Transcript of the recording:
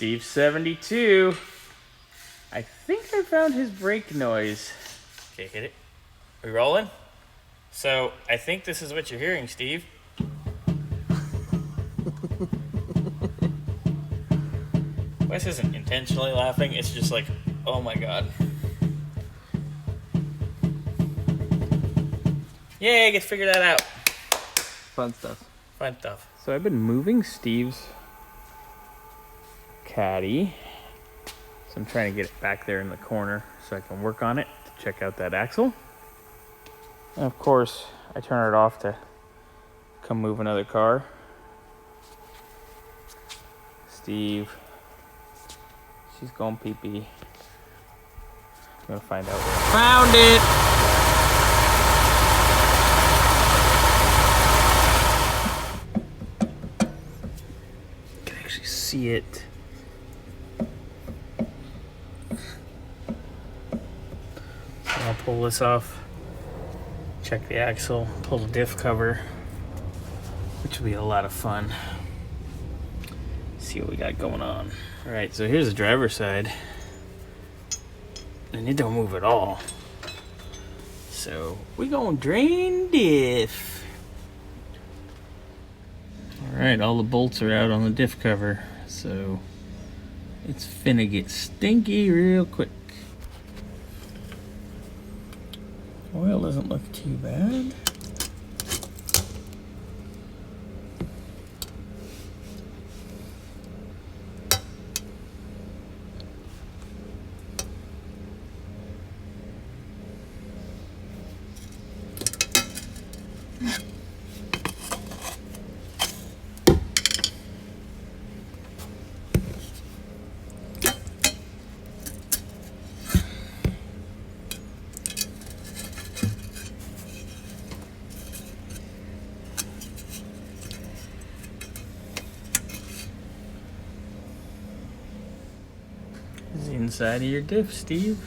Steve 72. I think I found his brake noise. Okay, hit it. We rolling? So, I think this is what you're hearing, Steve. Wes isn't intentionally laughing, it's just like, oh my god. Yay, I get to figure that out. Fun stuff. Fun stuff. So I've been moving Steve's Caddy. So I'm trying to get it back there in the corner so I can work on it to check out that axle. And of course, I turn it off to come move another car. Steve, she's going pee-pee. I'm gonna find out. Found it! You can actually see it. I'll pull this off, check the axle, pull the diff cover, which will be a lot of fun. See what we got going on. All right, so here's the driver's side, and it don't move at all. So we gonna drain diff. All right, all the bolts are out on the diff cover, so it's finna get stinky real quick. Oil doesn't look too bad. This is the inside of your diff, Steve.